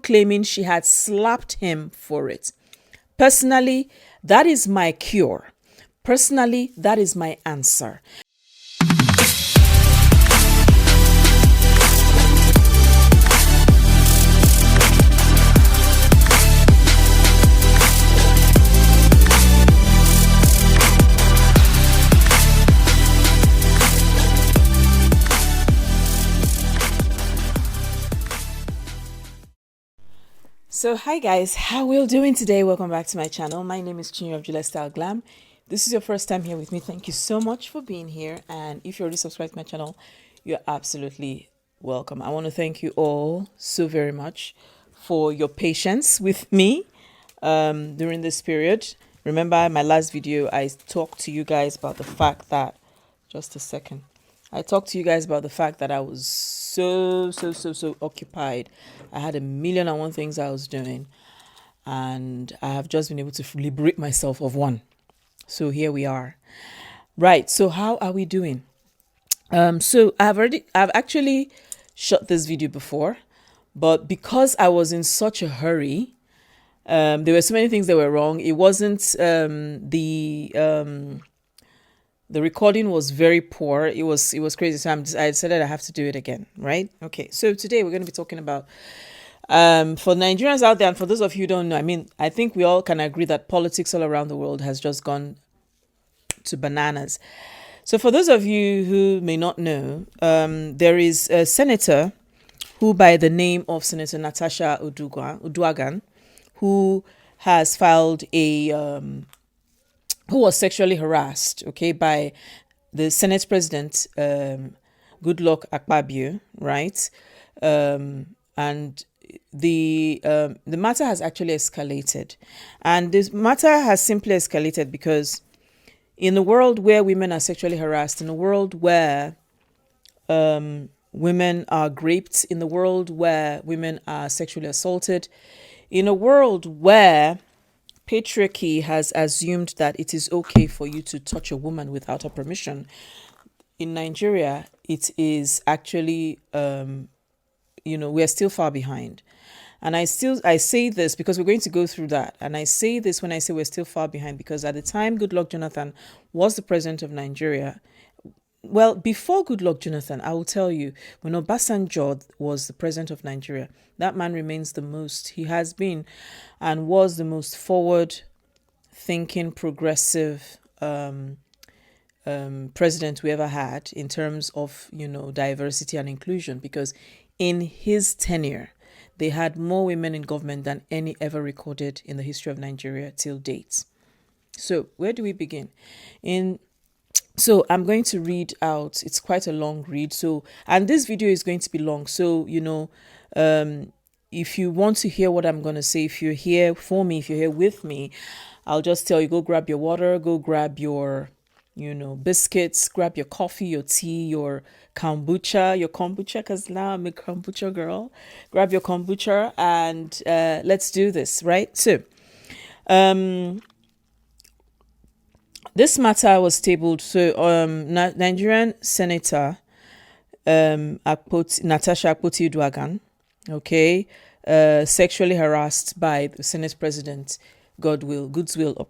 claiming she had slapped him for it. Personally, that is my cure. Personally, that is my answer. So hi guys, how are you doing today? Welcome back to my channel. My name is Chinyo of Julia Style Glam. This is your first time here with me. Thank you so much for being here. And if you're already subscribed to my channel, you're absolutely welcome. I want to thank you all so very much for your patience with me during this period. Remember my last video, I talked to you guys about the fact that, just a second. I talked to you guys about the fact that I was so occupied. I had 1,000,001 things I was doing, and I have just been able to liberate myself of one. So here we are. Right. So how are we doing? So I've actually shot this video before, but because I was in such a hurry, there were so many things that were wrong. It wasn't the recording was very poor. It was crazy. So I decided I have to do it again, right? Okay. So today we're going to be talking about, for Nigerians out there, and for those of you who don't know, I mean, I think we all can agree that politics all around the world has just gone to bananas. So for those of you who may not know, there is a senator who by the name of Senator Natasha Uduaghan, who has filed who was sexually harassed, okay, by the Senate President Godswill Akpabio, right? And the matter has actually escalated, and this matter has simply escalated because in a world where women are sexually harassed, in a world where women are raped, in the world where women are sexually assaulted, in a world where patriarchy has assumed that it is okay for you to touch a woman without her permission, in Nigeria, it is actually, we're still far behind. And I say this because we're going to go through that. And I say this when I say we're still far behind, because at the time Goodluck Jonathan was the president of Nigeria, well, before Goodluck Jonathan, I will tell you, when Obasanjo was the president of Nigeria, that man remains he has been and was the most forward-thinking, progressive president we ever had in terms of, diversity and inclusion, because in his tenure, they had more women in government than any ever recorded in the history of Nigeria till date. So where do we begin? So I'm going to read out, it's quite a long read. So, and this video is going to be long. So, if you want to hear what I'm going to say, if you're here for me, if you're here with me, I'll just tell you, go grab your water, go grab your, biscuits, grab your coffee, your tea, your kombucha, because now I'm a kombucha girl. Grab your kombucha and let's do this, right? So, this matter was tabled. So, Nigerian Senator Natasha Akpoti Uduaghan, okay, sexually harassed by the Senate President Godswill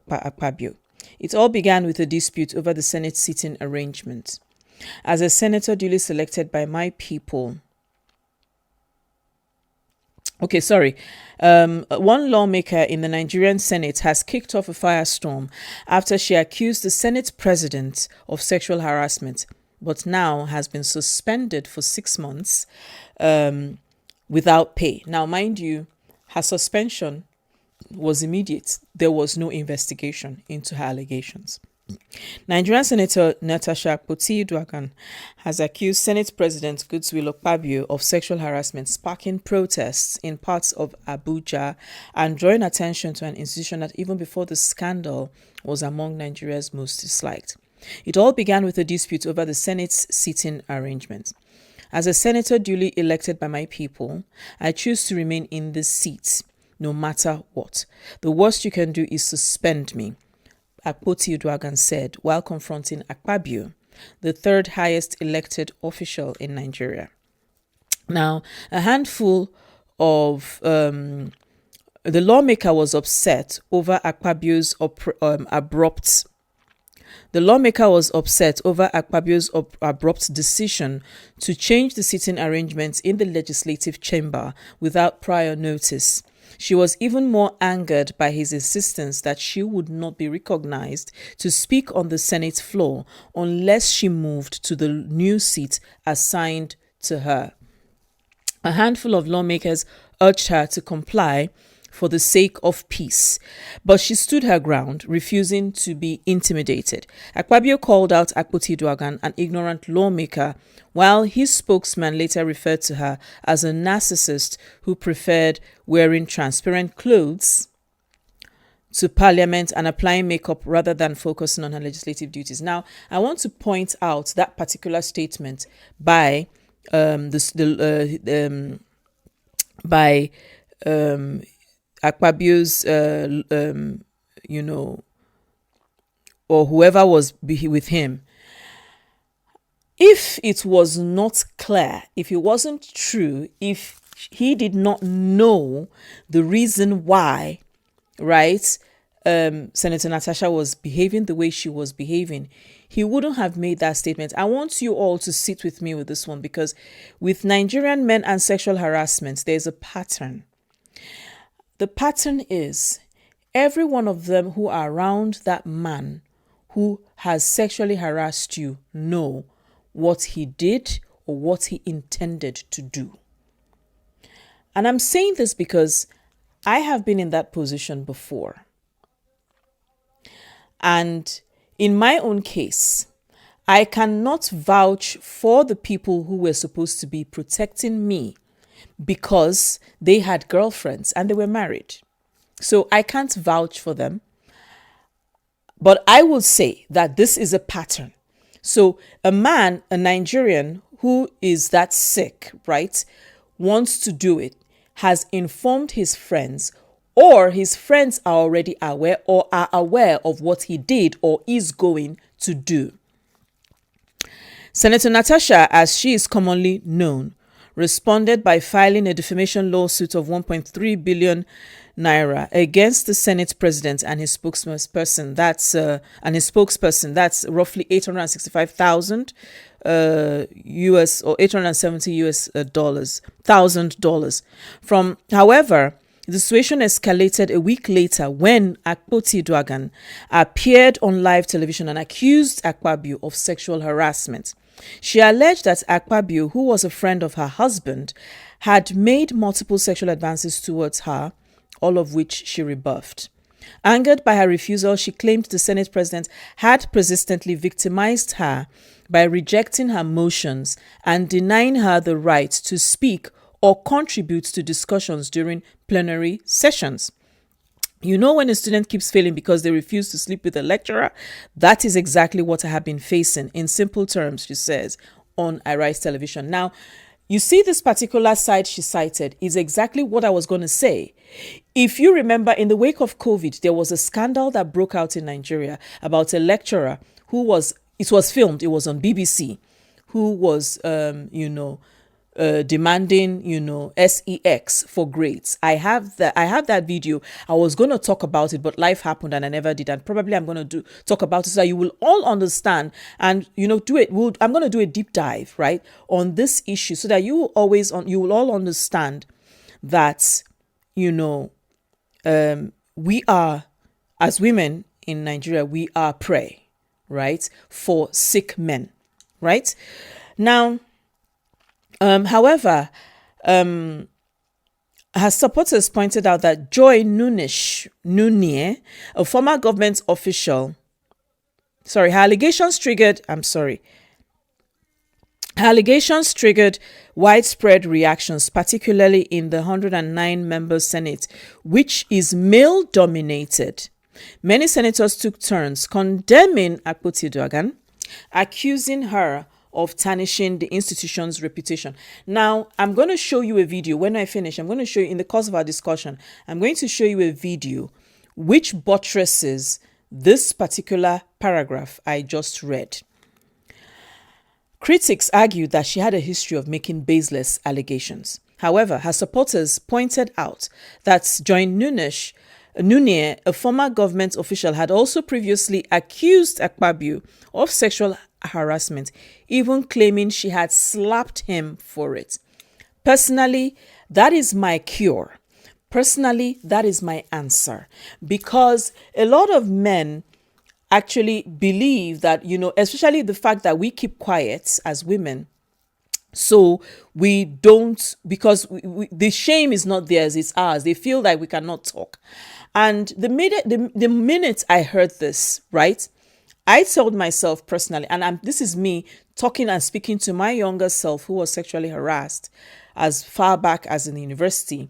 Akpabio. It all began with a dispute over the Senate seating arrangement. As a senator duly selected by my people, one lawmaker in the Nigerian Senate has kicked off a firestorm after she accused the Senate President of sexual harassment, but now has been suspended for 6 months without pay. Now, mind you, her suspension was immediate. There was no investigation into her allegations. Nigerian Senator Natasha Akpoti Uduaghan has accused Senate President Godswill Akpabio of sexual harassment, sparking protests in parts of Abuja and drawing attention to an institution that even before the scandal was among Nigeria's most disliked. It all began with a dispute over the Senate's seating arrangement. As a senator duly elected by my people, I choose to remain in this seat no matter what. The worst you can do is suspend me, Akpoti Uduaghan said while confronting Akpabio, the third highest elected official in Nigeria. Now, a handful of the lawmaker was upset over Akpabio's abrupt. The lawmaker was upset over Akpabio's abrupt decision to change the sitting arrangements in the legislative chamber without prior notice. She was even more angered by his insistence that she would not be recognized to speak on the Senate floor unless she moved to the new seat assigned to her. A handful of lawmakers urged her to comply for the sake of peace, but she stood her ground, refusing to be intimidated. Akpabio called out Akpoti Uduaghan an ignorant lawmaker, while his spokesman later referred to her as a narcissist who preferred wearing transparent clothes to parliament and applying makeup rather than focusing on her legislative duties. Now, I want to point out that particular statement by Akpabio's, or whoever was with him. If it was not clear, if it wasn't true, if he did not know the reason why, right, Senator Natasha was behaving the way she was behaving, he wouldn't have made that statement. I want you all to sit with me with this one, because with Nigerian men and sexual harassment, there's a pattern. The pattern is every one of them who are around that man who has sexually harassed you know what he did or what he intended to do. And I'm saying this because I have been in that position before. And in my own case, I cannot vouch for the people who were supposed to be protecting me because they had girlfriends and they were married. So I can't vouch for them. But I will say that this is a pattern. So a man, a Nigerian who is that sick, right, wants to do it, has informed his friends, or his friends are already aware or are aware of what he did or is going to do. Senator Natasha, as she is commonly known, responded by filing a defamation lawsuit of 1.3 billion naira against the Senate President and his spokesperson. That's roughly 865,000 US or 870 US dollars, $1,000. However, the situation escalated a week later when Akpoti Uduaghan appeared on live television and accused Akpabio of sexual harassment. She alleged that Akpabio, who was a friend of her husband, had made multiple sexual advances towards her, all of which she rebuffed. Angered by her refusal, she claimed the Senate President had persistently victimized her by rejecting her motions and denying her the right to speak or contribute to discussions during plenary sessions. You know, when a student keeps failing because they refuse to sleep with a lecturer, that is exactly what I have been facing. In simple terms, she says on Irise Television. Now, you see, this particular side she cited is exactly what I was going to say. If you remember, in the wake of COVID, there was a scandal that broke out in Nigeria about a lecturer who was, it was filmed, it was on BBC, who was, demanding, sex for grades. I have that video. I was going to talk about it, but life happened and I never did. And probably I'm going to talk about it so that you will all understand and, do it. I'm going to do a deep dive, right, on this issue so that you will all understand that, we are, as women in Nigeria, we are prey, right, for sick men, right? Now, however, her supporters pointed out that Joy Nunye, a former government official, her allegations triggered widespread reactions, particularly in the 109-member Senate, which is male-dominated. Many senators took turns condemning Akpoti Uduaghan, accusing her of tarnishing the institution's reputation. Now, I'm going to show you a video. When I finish, I'm going to show you, in the course of our discussion, I'm going to show you a video which buttresses this particular paragraph I just read. Critics argued that she had a history of making baseless allegations. However, her supporters pointed out that Joy Nunez, a former government official, had also previously accused Akpabio of sexual harassment, even claiming she had slapped him for it. Personally, that is my cure. Personally, that is my answer. Because a lot of men actually believe that, especially the fact that we keep quiet as women, so we don't, because the shame is not theirs, it's ours. They feel like we cannot talk. And the minute I heard this, right, I told myself personally, and this is me talking and speaking to my younger self who was sexually harassed as far back as in the university.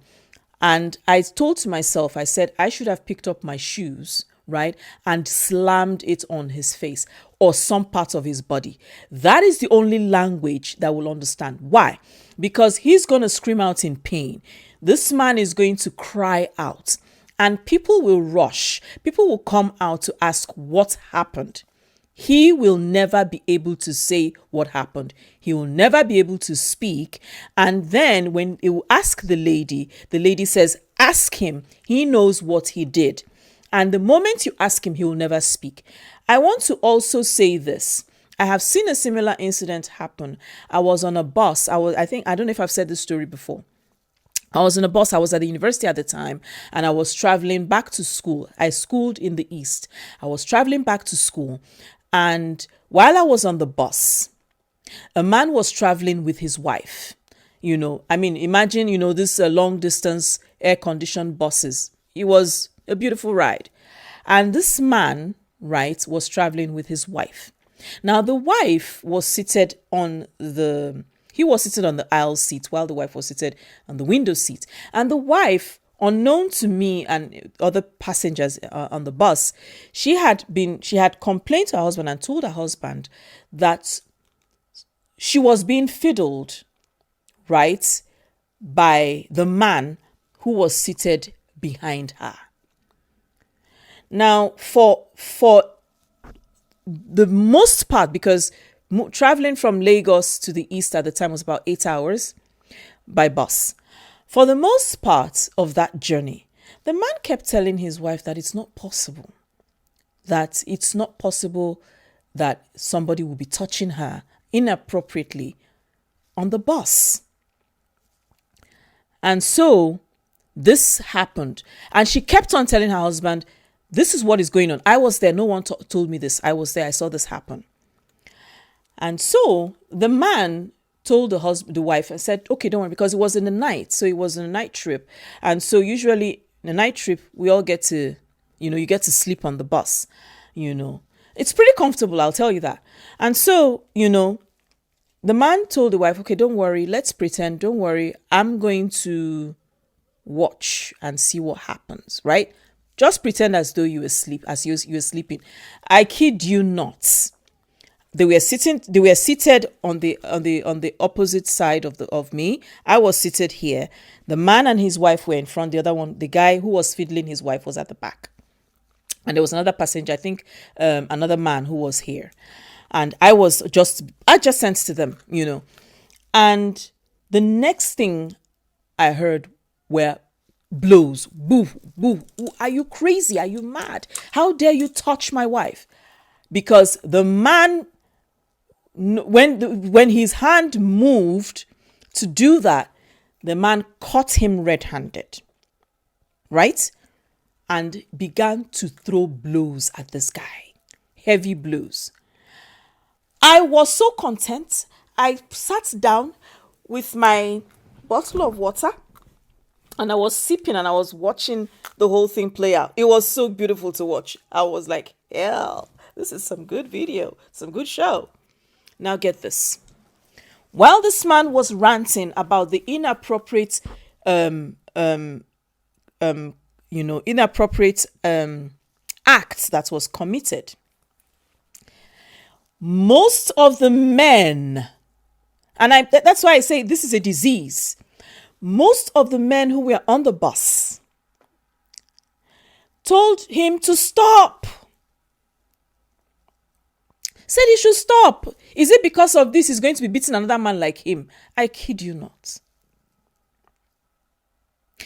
And I told to myself, I said, I should have picked up my shoes, right, and slammed it on his face or some part of his body. That is the only language that will understand. Why? Because he's going to scream out in pain. This man is going to cry out, and people will rush. People will come out to ask what happened. He will never be able to say what happened. He will never be able to speak. And then when you ask the lady says, ask him. He knows what he did. And the moment you ask him, he will never speak. I want to also say this. I have seen a similar incident happen. I was on a bus. I don't know if I've said this story before. I was in a bus. I was at the university at the time, and I was traveling back to school. I schooled in the East. I was traveling back to school. And while I was on the bus, a man was traveling with his wife. Imagine, this long distance air conditioned buses. It was a beautiful ride. And this man, right, was traveling with his wife. Now, the wife was seated he was seated on the aisle seat while the wife was seated on the window seat. And the wife, unknown to me and other passengers on the bus, she had complained to her husband and told her husband that she was being fiddled, right, by the man who was seated behind her. Now, for the most part, because traveling from Lagos to the East at the time was about 8 hours by bus. For the most part of that journey, the man kept telling his wife that it's not possible. That it's not possible that somebody will be touching her inappropriately on the bus. And so this happened. And she kept on telling her husband, this is what is going on. I was there. No one told me this. I was there. I saw this happen. And so the man told the wife and said, okay, don't worry, because it was in the night. So it was a night trip. And so usually in a night trip, we all get to, you get to sleep on the bus, It's pretty comfortable, I'll tell you that. And so, the man told the wife, okay, don't worry, let's pretend, don't worry. I'm going to watch and see what happens, right? Just pretend as though you were sleeping. I kid you not. They were seated on the opposite side of me. I was seated here. The man and his wife were in front. The other one, the guy who was fiddling his wife, was at the back. And there was another passenger, I think, another man who was here. And I just sensed to them, And the next thing I heard were blows. Boo, boo. Are you crazy? Are you mad? How dare you touch my wife? Because the man, when his hand moved to do that, the man caught him red-handed, right? And began to throw blows at this guy, heavy blows. I was so content. I sat down with my bottle of water and I was sipping and I was watching the whole thing play out. It was so beautiful to watch. I was like, hell, this is some good video, some good show. Now get this. While this man was ranting about the inappropriate act that was committed, most of the men, and that's why I say this is a disease, most of the men who were on the bus told him to stop. Said he should stop. Is it because of this he's going to be beating another man like him? I kid you not.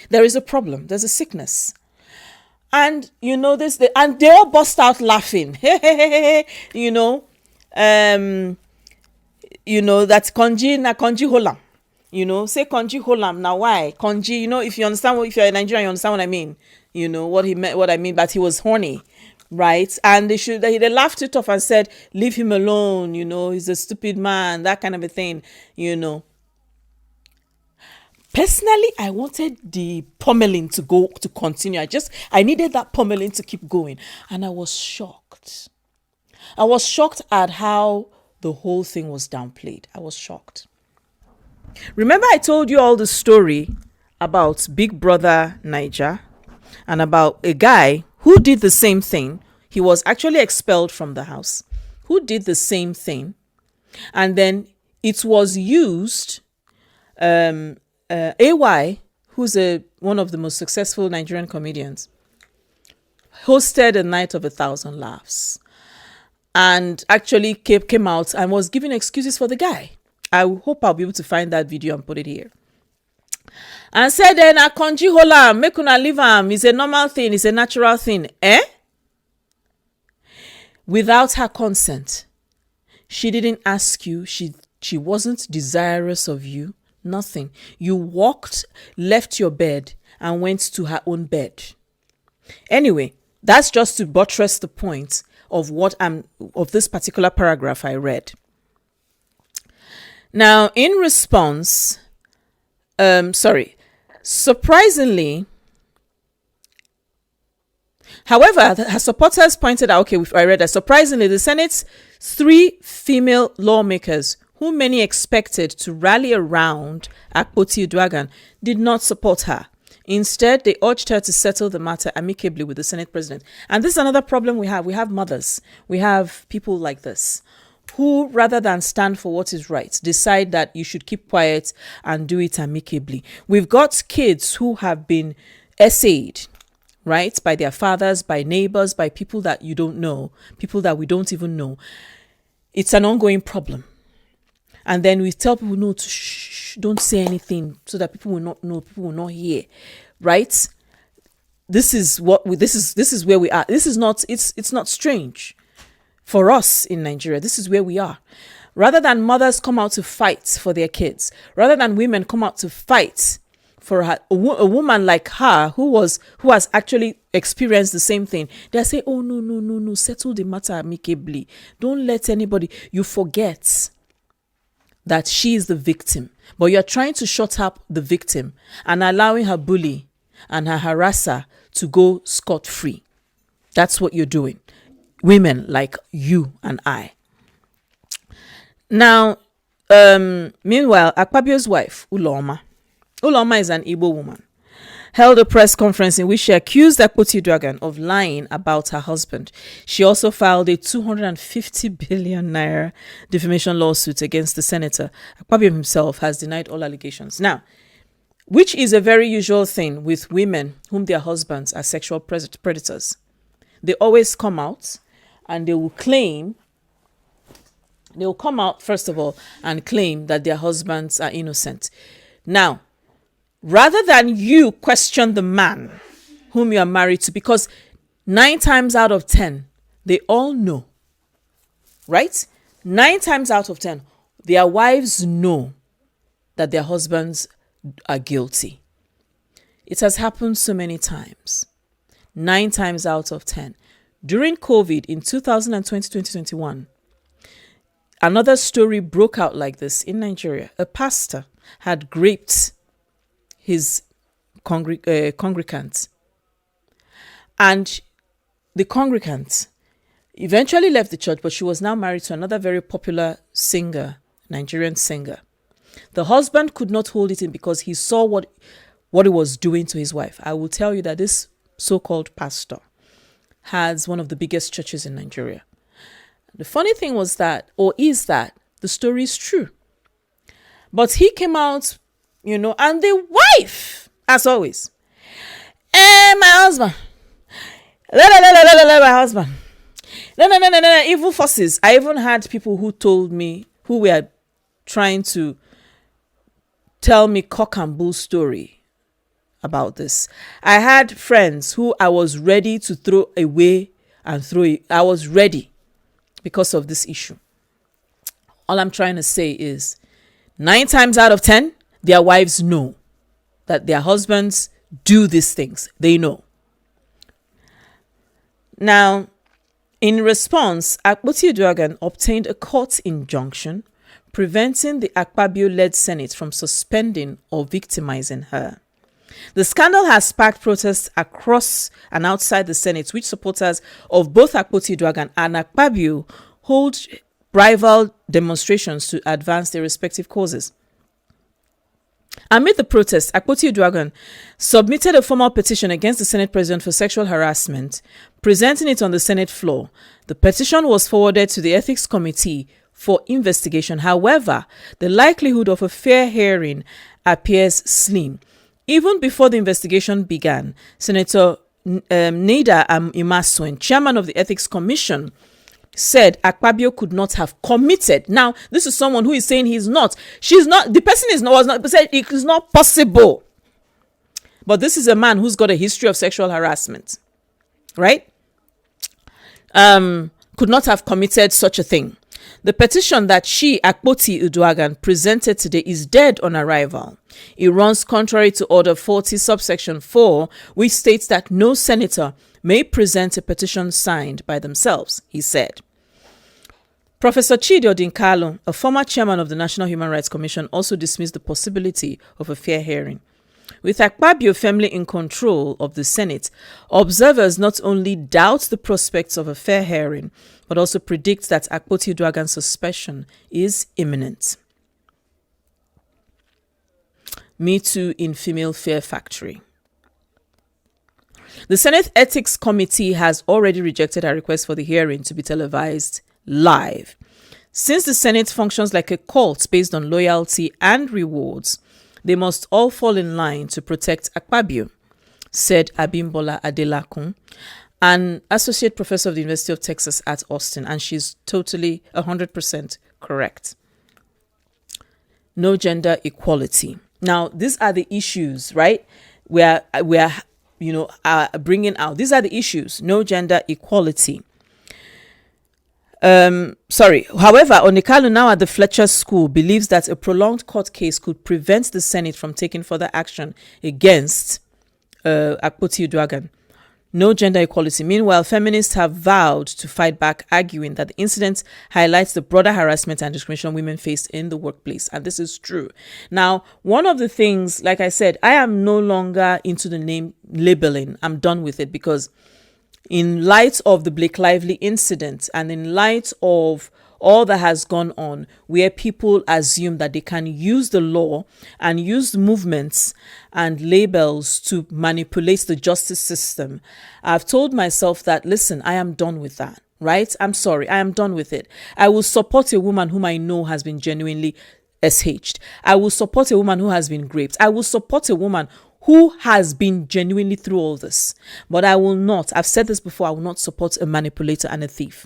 There is a problem. There's a sickness. And this, and they all bust out laughing. That's konji na konji holam. Say konji holam. Now why? Konji, if you understand if you're a Nigerian, you understand what I mean. What I mean, but he was horny, right? And they laughed it off and said, leave him alone, he's a stupid man, that kind of a thing, Personally, I wanted the pummeling to continue. I needed that pummeling to keep going. And I was shocked. I was shocked at how the whole thing was downplayed. I was shocked. Remember I told you all the story about Big Brother Niger and about a guy who did the same thing. He was actually expelled from the house. Who did the same thing. And then it was used... AY, who's one of the most successful Nigerian comedians, hosted a night of 1,000 laughs and actually came out and was giving excuses for the guy. I hope I'll be able to find that video and put it here. And said, na konji hola, make una leave am. It's a normal thing. It's a natural thing. Without her consent. She didn't ask you. She wasn't desirous of you. Nothing. You walked, left your bed, and went to her own bed. Anyway, that's just to buttress the point of of this particular paragraph I read. Now, in response, surprisingly, however, her supporters pointed out, I read that surprisingly, the Senate's 3 female lawmakers who many expected to rally around Akpoti Uduaghan did not support her. Instead, they urged her to settle the matter amicably with the Senate President. And this is another problem we have. We have mothers. We have people like this who, rather than stand for what is right, decide that you should keep quiet and do it amicably. We've got kids who have been essayed, right, by their fathers, by neighbors, by people that you don't know, people that we don't even know. It's an ongoing problem. And then we tell people, no, don't say anything so that people will not know, people will not hear, right? This is where we are. It's not strange for us in Nigeria. This is where we are. Rather than mothers come out to fight for their kids, rather than women come out to fight for a woman like her who has actually experienced the same thing, they say, oh, no, settle the matter amicably. Don't let anybody, you forget that she is the victim, but you're trying to shut up the victim and allowing her bully and her harasser to go scot-free. That's what you're doing. Women like you and I. Now, meanwhile, Akpabio's wife, Uloma is an Igbo woman, held a press conference in which she accused Akpoti Uduaghan of lying about her husband. She also filed a 250 billion naira defamation lawsuit against the senator. Akpabio himself has denied all allegations. Now, which is a very usual thing with women whom their husbands are sexual predators. They always come out and they will come out, first of all, and claim that their husbands are innocent. Now, rather than you question the man whom you are married to, because 9 times out of 10, they all know, right? 9 times out of 10, their wives know that their husbands are guilty. It has happened so many times. 9 times out of 10. During COVID in 2020-2021, another story broke out like this in Nigeria. A pastor had raped his congregants. And the congregant eventually left the church, but she was now married to another very popular singer, Nigerian singer. The husband could not hold it in because he saw what it was doing to his wife. I will tell you that this so-called pastor has one of the biggest churches in Nigeria. The funny thing is that the story is true. But he came out, and the wife, as always, my husband, my husband, no, evil forces. I even had people who told me, who were trying to tell me cock and bull story about this. I had friends who I was ready to throw away and throw it. I was ready because of this issue. All I'm trying to say is 9 times out of 10, their wives know that their husbands do these things. They know. Now, in response, Akpoti Uduaghan obtained a court injunction preventing the Akpabio-led Senate from suspending or victimizing her. The scandal has sparked protests across and outside the Senate, which supporters of both Akpoti Uduaghan and Akpabio hold rival demonstrations to advance their respective causes. Amid the protests, Akpoti Uduaghan submitted a formal petition against the Senate President for sexual harassment, presenting it on the Senate floor. The petition was forwarded to the Ethics Committee for investigation. However, the likelihood of a fair hearing appears slim. Even before the investigation began, Senator Neda Imasuen, chairman of the Ethics Commission, said Akpabio could not have committed. Now, this is someone who is saying he's not. She's not. The person is not. Was not. Said it is not possible. But this is a man who's got a history of sexual harassment, right? Could not have committed such a thing. The petition that she, Akpoti Uduaghan, presented today is dead on arrival. It runs contrary to Order 40, subsection 4, which states that no senator may present a petition signed by themselves, he said. Professor Chidi Odinkalo, a former chairman of the National Human Rights Commission, also dismissed the possibility of a fair hearing. With Akpabio firmly in control of the Senate, observers not only doubt the prospects of a fair hearing, but also predict that Akpoti Uduaghan's suspension is imminent. Me Too in Female Fear Factory. The Senate Ethics Committee has already rejected a request for the hearing to be televised live. Since the Senate functions like a cult based on loyalty and rewards, they must all fall in line to protect Akpabio, said Abimbola Adelakun, an associate professor of the University of Texas at Austin, and she's totally 100% correct. No gender equality. Now, these are the issues, right? We are bringing out. These are the issues. No gender equality. However, Onikalu, now at the Fletcher School, believes that a prolonged court case could prevent the Senate from taking further action against Akpoti Uduaghan. No gender equality. Meanwhile, feminists have vowed to fight back, arguing that the incident highlights the broader harassment and discrimination women face in the workplace. And this is true. Now, one of the things, like I said, I am no longer into the name labeling. I'm done with it, because in light of the Blake Lively incident and in light of all that has gone on, where people assume that they can use the law and use movements and labels to manipulate the justice system, I've told myself that, listen, I am done with that, right? I'm sorry, I am done with it. I will support a woman whom I know has been genuinely SH'd. I will support a woman who has been raped. I will support a woman who has been genuinely through all this. But I will not, I've said this before, I will not support a manipulator and a thief.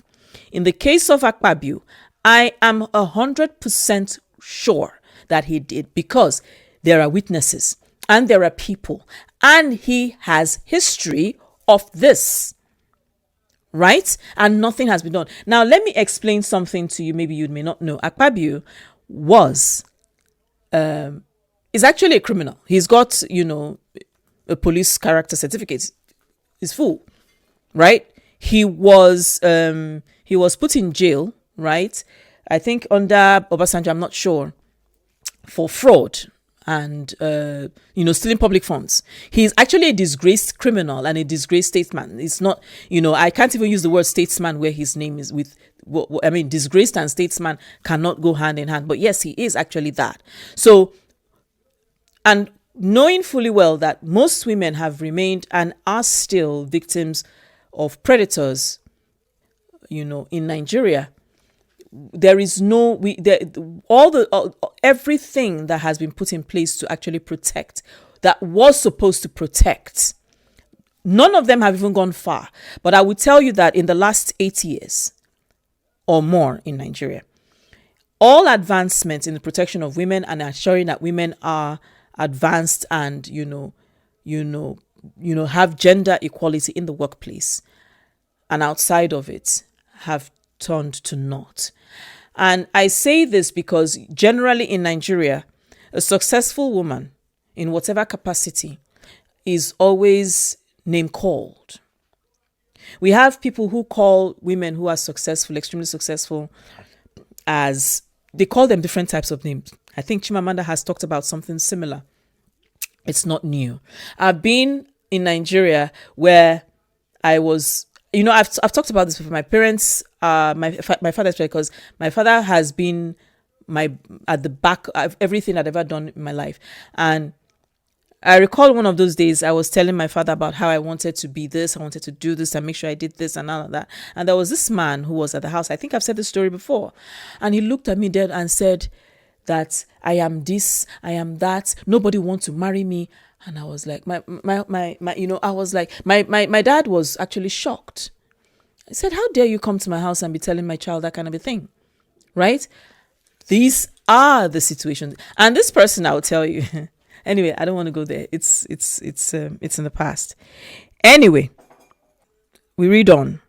In the case of Akpabio, I am 100% sure that he did, because there are witnesses and there are people, and he has history of this, right? And nothing has been done. Now, let me explain something to you. Maybe you may not know. Akpabio is actually a criminal. He's got, a police character certificate. He's full, right? He was put in jail, right? I think under Obasanjo, I'm not sure, for fraud and, stealing public funds. He's actually a disgraced criminal and a disgraced statesman. It's not, I can't even use the word statesman where his name is with, disgraced and statesman cannot go hand in hand. But yes, he is actually that. So, and knowing fully well that most women have remained and are still victims of predators, in Nigeria, there is everything that has been put in place to actually protect, that was supposed to protect. None of them have even gone far. But I would tell you that in the last 8 years or more in Nigeria, all advancements in the protection of women and ensuring that women are advanced and, have gender equality in the workplace and outside of it have turned to naught. And I say this because generally in Nigeria, a successful woman in whatever capacity is always name called. We have people who call women who are successful, extremely successful, as they call them different types of names. I think Chimamanda has talked about something similar. It's not new. I've been in Nigeria where I was, I've talked about this with my parents, my father, because my father has been at the back of everything I've ever done in my life. And I recall one of those days I was telling my father about how I wanted to be this, I wanted to do this and make sure I did this and all of that. And there was this man who was at the house. I think I've said this story before. And he looked at me dead and said that I am this, I am that. Nobody wants to marry me. And I was like, my dad was actually shocked. I said, how dare you come to my house and be telling my child that kind of a thing? Right? These are the situations. And this person, I'll tell you. Anyway, I don't want to go there. It's in the past. Anyway, we read on.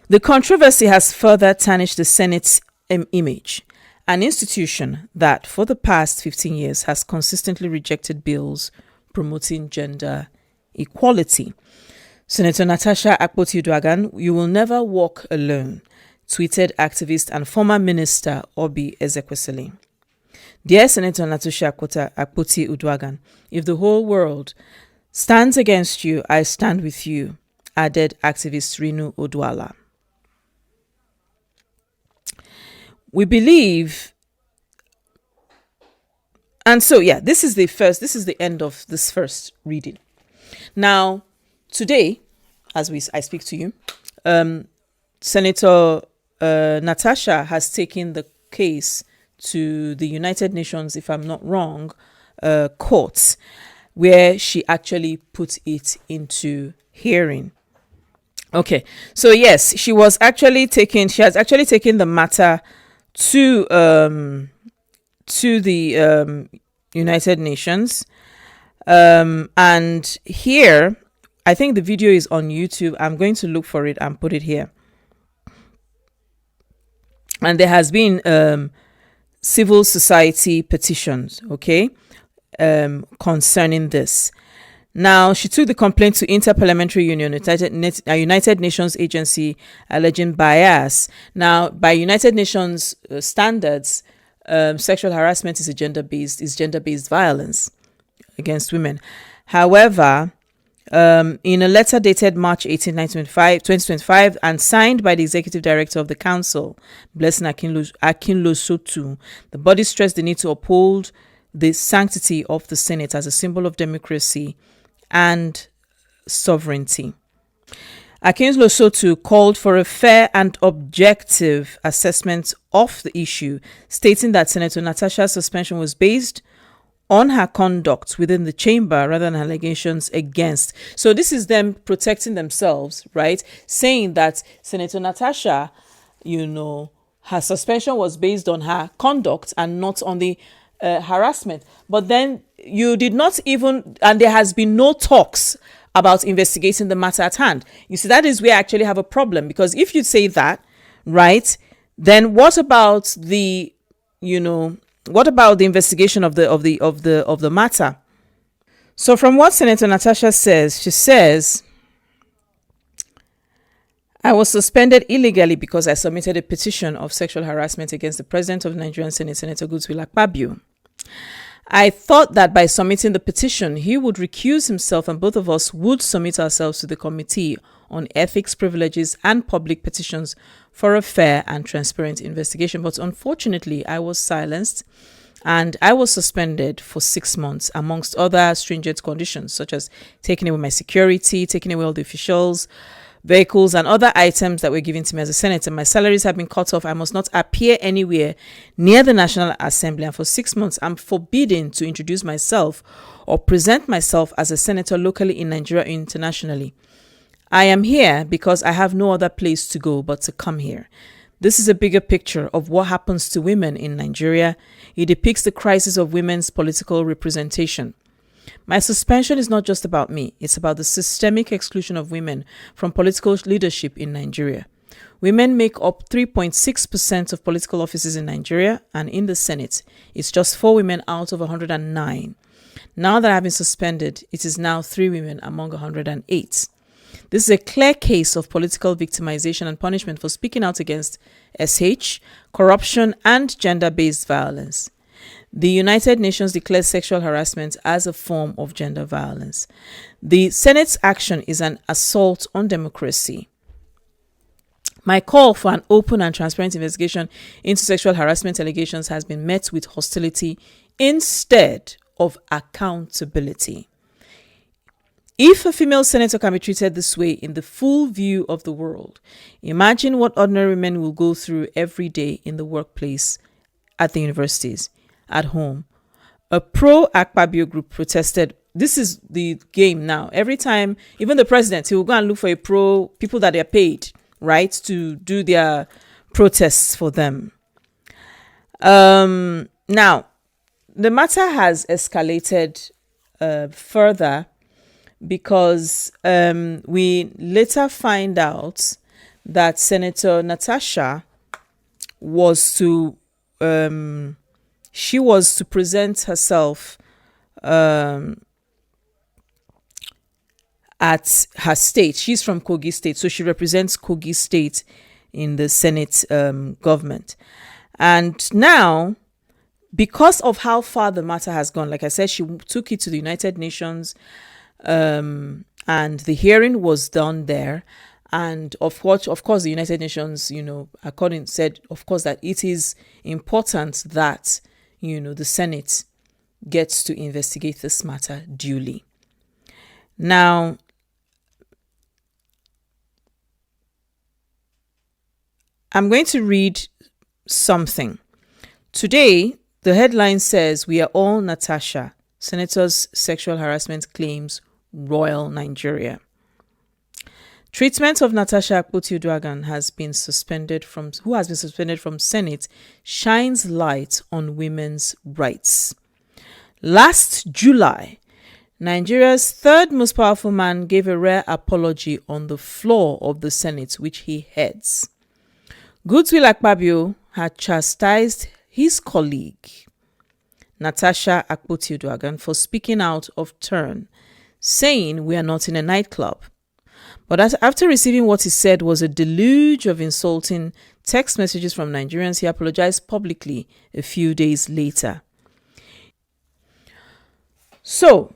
The controversy has further tarnished the Senate's image, an institution that for the past 15 years has consistently rejected bills promoting gender equality. Senator Natasha Akpoti Uduaghan, you will never walk alone, tweeted activist and former minister Obi Ezekwesili. Dear Senator Natasha Akpoti Uduaghan, if the whole world stands against you, I stand with you, added activist Rinu Odwala. We believe, and so this is the end of this first reading. Now, today, as I speak to you, Senator Natasha has taken the case to the United Nations, if I'm not wrong, courts, where she actually put it into hearing. Okay, so yes, she has actually taken the matter to the United Nations, and here, I think the video is on YouTube. I'm going to look for it and put it here. And there has been civil society petitions, concerning this. Now, she took the complaint to Interparliamentary Union, a United Nations agency, alleging bias. Now, by United Nations standards, sexual harassment is gender-based violence against women. However, in a letter dated March 18, 2025, and signed by the Executive Director of the Council, Blessing Akinlo-Sotu, the body stressed the need to uphold the sanctity of the Senate as a symbol of democracy and sovereignty. Akinlo-Sotu called for a fair and objective assessment of the issue, stating that Senator Natasha's suspension was based on her conduct within the chamber rather than allegations against. So this is them protecting themselves, right? Saying that Senator Natasha, her suspension was based on her conduct and not on the harassment. But then you did not even, and there has been no talks about investigating the matter at hand. You see, that is where I actually have a problem, because if you say that, right, then what about the, what about the investigation of the matter? So from what Senator Natasha says, she says, I was suspended illegally because I submitted a petition of sexual harassment against the President of the Nigerian Senate, Senator Godswill Akpabio. I thought that by submitting the petition, he would recuse himself and both of us would submit ourselves to the Committee on Ethics, Privileges and Public Petitions for a fair and transparent investigation. But unfortunately, I was silenced and I was suspended for 6 months, amongst other stringent conditions, such as taking away my security, taking away all the officials, vehicles and other items that were given to me as a senator. My salaries have been cut off. I must not appear anywhere near the National Assembly. And for 6 months, I'm forbidden to introduce myself or present myself as a senator locally in Nigeria or internationally. I am here because I have no other place to go but to come here. This is a bigger picture of what happens to women in Nigeria. It depicts the crisis of women's political representation. My suspension is not just about me. It's about the systemic exclusion of women from political leadership in Nigeria. Women make up 3.6% of political offices in Nigeria, and in the Senate, it's just 4 women out of 109. Now that I've been suspended, it is now 3 women among 108. This is a clear case of political victimization and punishment for speaking out against SH, corruption, and gender-based violence. The United Nations declares sexual harassment as a form of gender violence. The Senate's action is an assault on democracy. My call for an open and transparent investigation into sexual harassment allegations has been met with hostility instead of accountability. If a female senator can be treated this way in the full view of the world, imagine what ordinary men will go through every day in the workplace, at the universities, at home. A pro-Akpabio group protested. This is the game now. Every time, even the president, he will go and look for a people that are paid, right, to do their protests for them. Now, the matter has escalated further because we later find out that Senator Natasha was to present herself at her state. She's from Kogi State, so she represents Kogi State in the Senate government. And now, because of how far the matter has gone, like I said, she took it to the United Nations, and the hearing was done there. And of course, the United Nations, said, of course, that it is important that, the Senate gets to investigate this matter duly. Now, I'm going to read something. Today, the headline says, "We are all Natasha. Senator's sexual harassment claims royal Nigeria." Treatment of Natasha Akpoti Uduaghan who has been suspended from Senate, shines light on women's rights. Last July, Nigeria's third most powerful man gave a rare apology on the floor of the Senate, which he heads. Godswill Akpabio had chastised his colleague, Natasha Akpoti Uduaghan, for speaking out of turn, saying, "We are not in a nightclub." But after receiving what he said was a deluge of insulting text messages from Nigerians, he apologized publicly a few days later. So,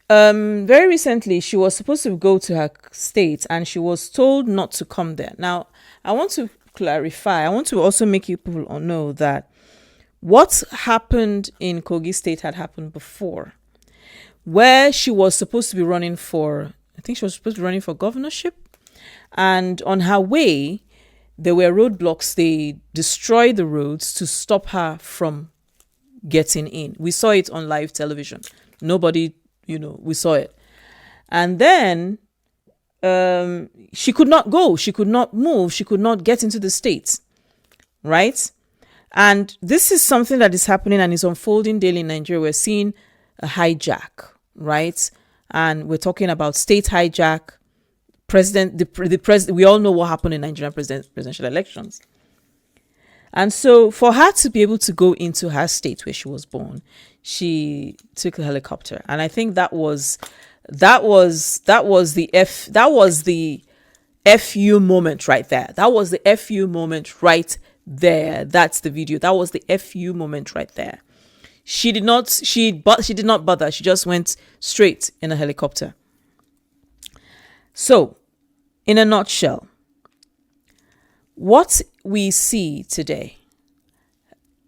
very recently, she was supposed to go to her state and she was told not to come there. Now, I want to clarify. I want to also make you people know that what happened in Kogi State had happened before, where she was supposed to be running for, I think she was supposed to be running for governorship. And on her way, there were roadblocks. They destroyed the roads to stop her from getting in. We saw it on live television. Nobody, we saw it. And then she could not go. She could not move. She could not get into the state. Right? And this is something that is happening and is unfolding daily in Nigeria. We're seeing a hijack, right? And we're talking about state hijack, the president. We all know what happened in Nigerian presidential elections. And so for her to be able to go into her state where she was born, she took a helicopter. And I think that was the FU moment right there. That was the FU moment right there. That's the video. That was the FU moment right there. She did not bother. She just went straight in a helicopter. So, in a nutshell, what we see today,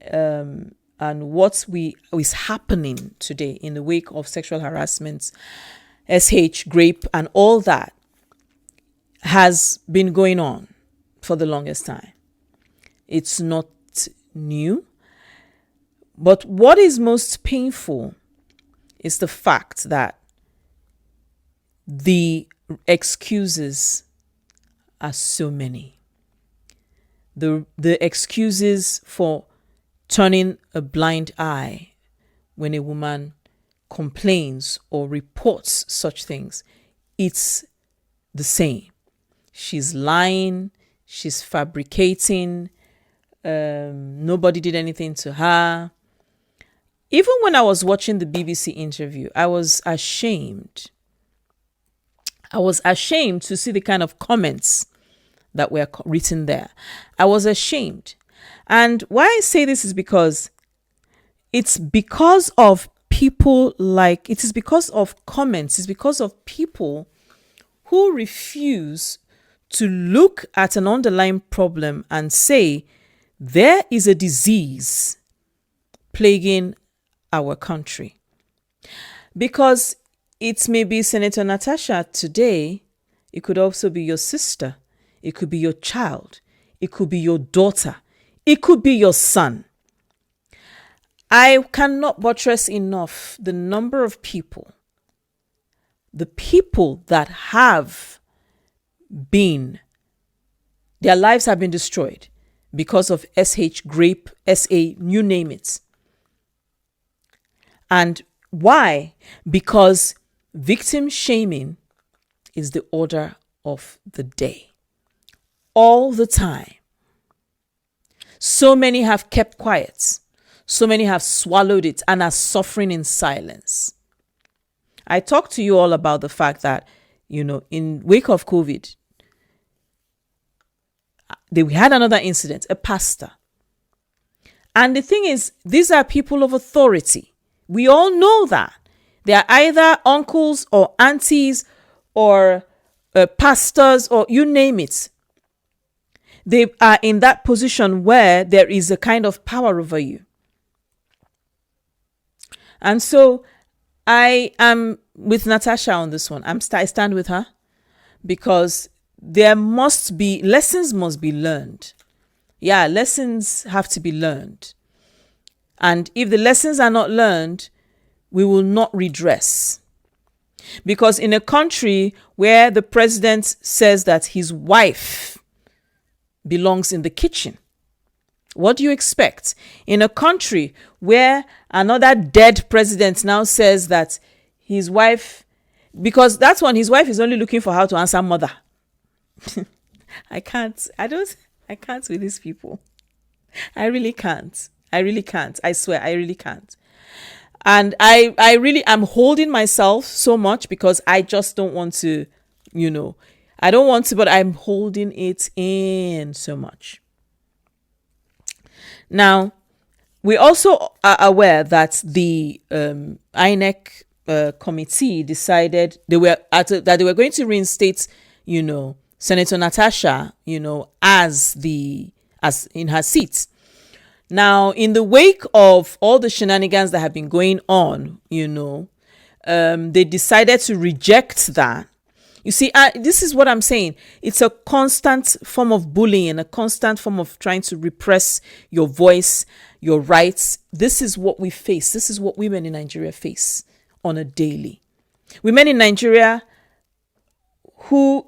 and what is happening today in the wake of sexual harassment, grape, and all that has been going on for the longest time. It's not new. But what is most painful is the fact that the excuses are so many. The excuses for turning a blind eye when a woman complains or reports such things, it's the same. She's lying, she's fabricating, nobody did anything to her. Even when I was watching the BBC interview, I was ashamed. I was ashamed to see the kind of comments that were written there. I was ashamed. And why I say this is because it's because of people it is because of comments, it's because of people who refuse to look at an underlying problem and say there is a disease plaguing our country. Because it may be Senator Natasha today, it could also be your sister, it could be your child, it could be your daughter, it could be your son. I cannot buttress enough the number of people, the people that have been, their lives have been destroyed because of SH, grape, SA, you name it. And why? Because victim shaming is the order of the day. All the time. So many have kept quiet. So many have swallowed it and are suffering in silence. I talked to you all about the fact that, in wake of COVID, we had another incident, a pastor. And the thing is, these are people of authority. We all know that. They are either uncles or aunties or pastors or you name it. They are in that position where there is a kind of power over you. And so I am with Natasha on this one. I stand with her because lessons must be learned. Yeah, lessons have to be learned. And if the lessons are not learned, we will not redress. Because in a country where the president says that his wife belongs in the kitchen, what do you expect? In a country where another dead president now says that his wife, because that's when his wife is only looking for how to answer mother. I can't with these people. I really can't. I swear, I really can't. And I really am holding myself so much because I just don't want to, I don't want to, but I'm holding it in so much. Now, we also are aware that the INEC committee decided that they were going to reinstate, Senator Natasha, as in her seat. Now, in the wake of all the shenanigans that have been going on, they decided to reject that. You see, this is what I'm saying. It's a constant form of bullying, a constant form of trying to repress your voice, your rights. This is what we face. This is what women in Nigeria face on a daily. Women in Nigeria who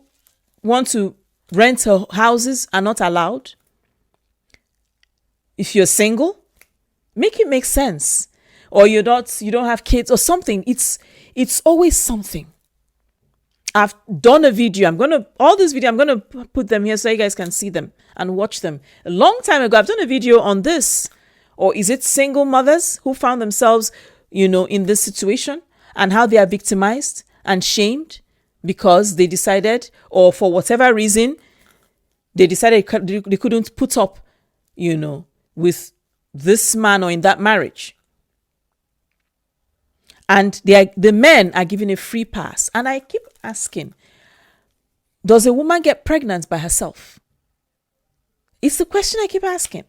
want to rent houses are not allowed. If you're single, make it make sense. Or you don't have kids or something. It's always something. I've done a video. I'm going to put them here so you guys can see them and watch them. A long time ago, I've done a video on this. Or is it single mothers who found themselves, in this situation and how they are victimized and shamed because they decided, or for whatever reason, they decided they couldn't put up, with this man or in that marriage. And the men are given a free pass. And I keep asking, does a woman get pregnant by herself? It's the question I keep asking.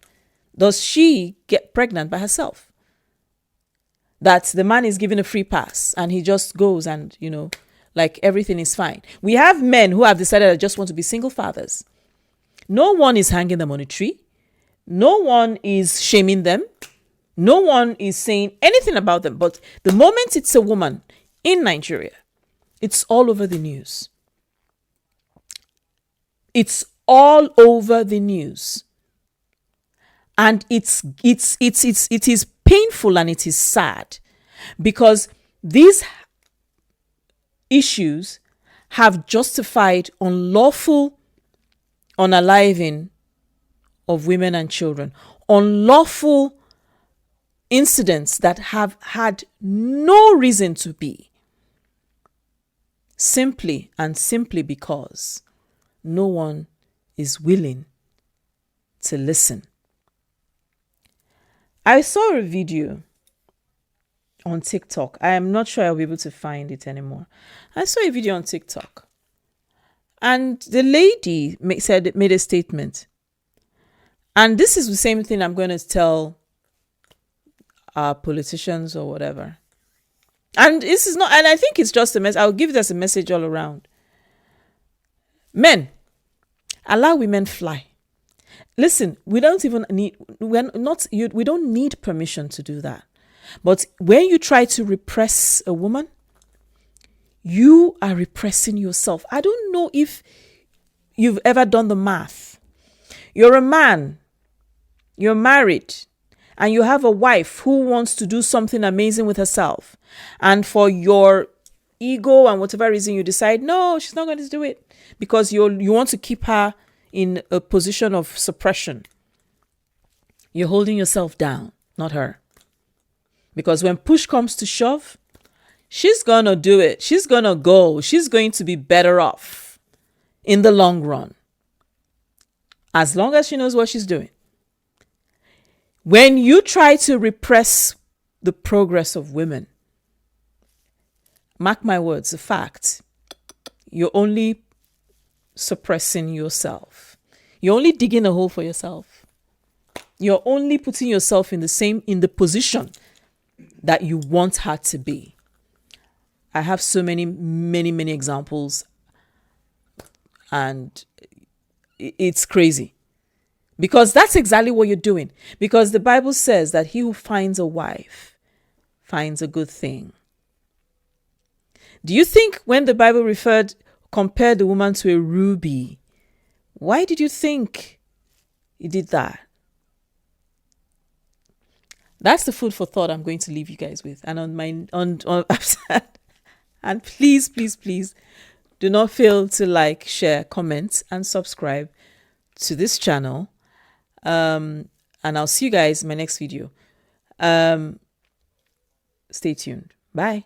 Does she get pregnant by herself? That the man is given a free pass and he just goes and, everything is fine. We have men who have decided they just want to be single fathers. No one is hanging them on a tree. No one is shaming them. No one is saying anything about them. But the moment it's a woman in Nigeria, it's all over the news. It's all over the news. And it is painful and it is sad because These issues have justified unlawful unaliving of women and children, unlawful incidents that have had no reason to be, simply because no one is willing to listen. I saw a video on TikTok. I am not sure I'll be able to find it anymore. I saw a video on TikTok, and the lady made a statement. And this is the same thing I'm going to tell our politicians or whatever. And this is not, and I think it's just a message. I'll give it as a message all around. Men, allow women fly. Listen, we don't need permission to do that. But when you try to repress a woman, you are repressing yourself. I don't know if you've ever done the math. You're a man, you're married, and you have a wife who wants to do something amazing with herself. And for your ego and whatever reason, you decide, no, she's not going to do it, because you want to keep her in a position of suppression. You're holding yourself down, not her. Because when push comes to shove, she's going to do it. She's going to go. She's going to be better off in the long run, as long as she knows what she's doing. When you try to repress the progress of women, mark my words, a fact, you're only suppressing yourself. You're only digging a hole for yourself. You're only putting yourself in the position that you want her to be. I have so many examples, and it's crazy, because that's exactly what you're doing. Because the Bible says that he who finds a wife finds a good thing. Do you think when the Bible compared the woman to a ruby, why did you think he did that? That's the food for thought I'm going to leave you guys with. And and please do not fail to like, share, comment, and subscribe to this channel. And I'll see you guys in my next video. Stay tuned. Bye.